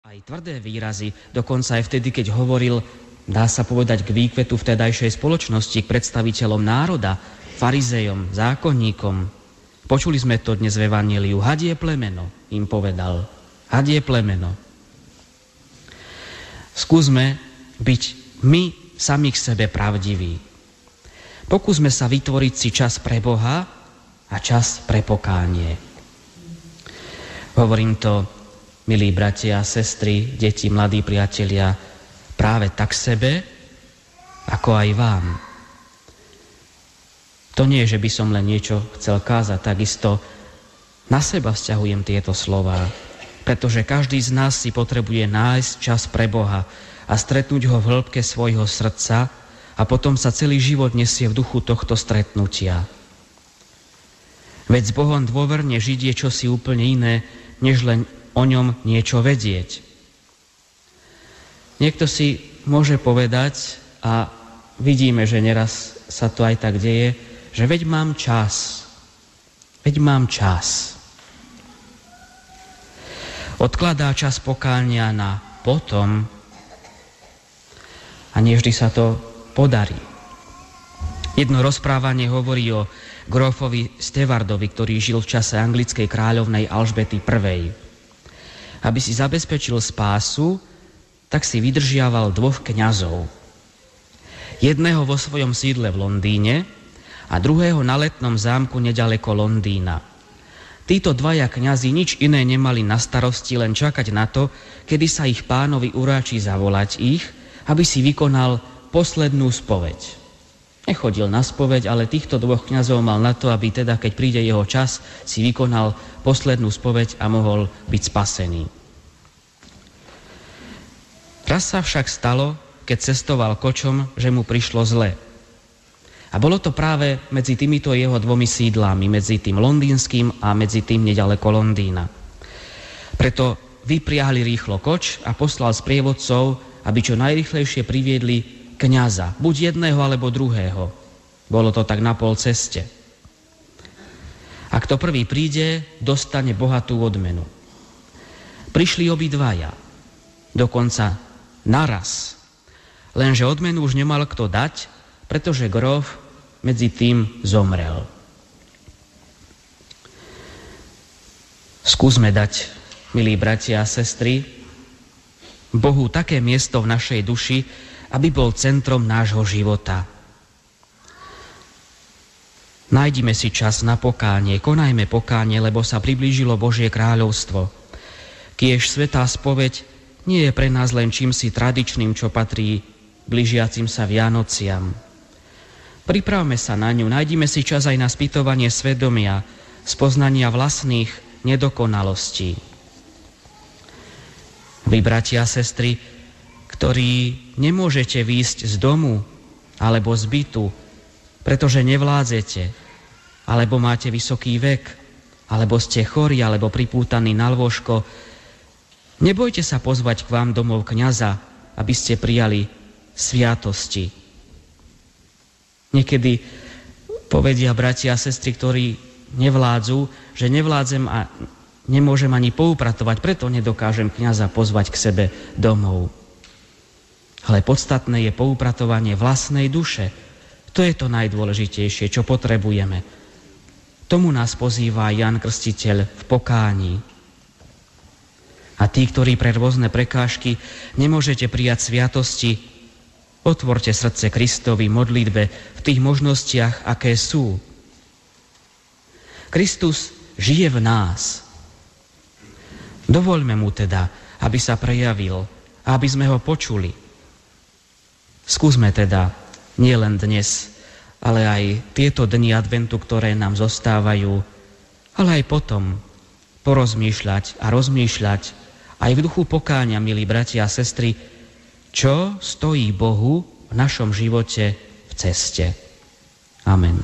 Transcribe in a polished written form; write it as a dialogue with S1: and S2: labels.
S1: Aj tvrdé výrazy, dokonca aj vtedy, keď hovoril, dá sa povedať, k výkvetu vtedajšej spoločnosti, k predstaviteľom národa, farizejom, zákonníkom. Počuli sme to dnes v Evanjeliu. Hadie plemeno, im povedal. Hadie plemeno. Skúsme byť my sami k sebe pravdiví. Pokúsme sa vytvoriť si čas pre Boha a čas pre pokánie. Hovorím to, milí bratia a sestry, deti, mladí priatelia, práve tak sebe, ako aj vám. To nie, že by som len niečo chcel kázať, takisto na seba vzťahujem tieto slová, pretože každý z nás si potrebuje nájsť čas pre Boha a stretnúť ho v hĺbke svojho srdca a potom sa celý život nesie v duchu tohto stretnutia. Veď s Bohom dôverne žiť je čosi úplne iné, než len o ňom niečo vedieť. Niekto si môže povedať, a vidíme, že neraz sa to aj tak deje, že veď mám čas. Veď mám čas. Odkladá čas pokánia na potom a nie vždy sa to podarí. Jedno rozprávanie hovorí o grófovi Stevardovi, ktorý žil v čase anglickej kráľovnej Alžbety I. Aby si zabezpečil spásu, tak si vydržiaval dvoch kňazov. Jedného vo svojom sídle v Londýne a druhého na letnom zámku nedaleko Londýna. Títo dvaja kňazi nič iné nemali na starosti, len čakať na to, kedy sa ich pánovi uráči zavolať ich, aby si vykonal poslednú spoveď. Nechodil na spoveď, ale týchto dvoch kňazov mal na to, aby teda, keď príde jeho čas, si vykonal poslednú spoveď a mohol byť spasený. Raz sa však stalo, keď cestoval kočom, že mu prišlo zle. A bolo to práve medzi týmito jeho dvomi sídlami, medzi tým londýnskym a medzi tým nedaleko Londýna. Preto vypriahli rýchlo koč a poslal sprievodcov, aby čo najrýchlejšie priviedli kňaza, buď jedného alebo druhého. Bolo to tak na pol ceste. A kto prvý príde, dostane bohatú odmenu. Prišli obidvaja, dokonca naraz. Lenže odmenu už nemal kto dať, pretože gróf medzi tým zomrel. Skúsme dať, milí bratia a sestry, Bohu také miesto v našej duši, aby bol centrom nášho života. Nájdime si čas na pokánie, konajme pokánie, lebo sa priblížilo Božie kráľovstvo. Kiež svätá spoveď nie je pre nás len čímsi tradičným, čo patrí blížiacim sa Vianociam. Pripravme sa na ňu, nájdime si čas aj na spýtovanie svedomia, spoznania vlastných nedokonalostí. Vy, bratia a sestry, ktorí nemôžete výjsť z domu alebo z bytu, pretože nevládzete, alebo máte vysoký vek, alebo ste chorí, alebo pripútaní na lôžko, nebojte sa pozvať k vám domov kňaza, aby ste prijali sviatosti. Niekedy povedia bratia a sestry, ktorí nevládzu, že nevládzem a nemôžem ani poupratovať, preto nedokážem kňaza pozvať k sebe domov. Ale podstatné je poupratovanie vlastnej duše. To je to najdôležitejšie, čo potrebujeme. Tomu nás pozýva Ján Krstiteľ v pokání. A tí, ktorí pre rôzne prekážky nemôžete prijať sviatosti, otvorte srdce Kristovi modlitbe v tých možnostiach, aké sú. Kristus žije v nás. Dovoľme mu teda, aby sa prejavil a aby sme ho počuli. Skúsme teda nielen dnes, ale aj tieto dni adventu, ktoré nám zostávajú, ale aj potom porozmýšľať a rozmýšľať aj v duchu pokáňa, milí bratia a sestry, čo stojí Bohu v našom živote v ceste. Amen.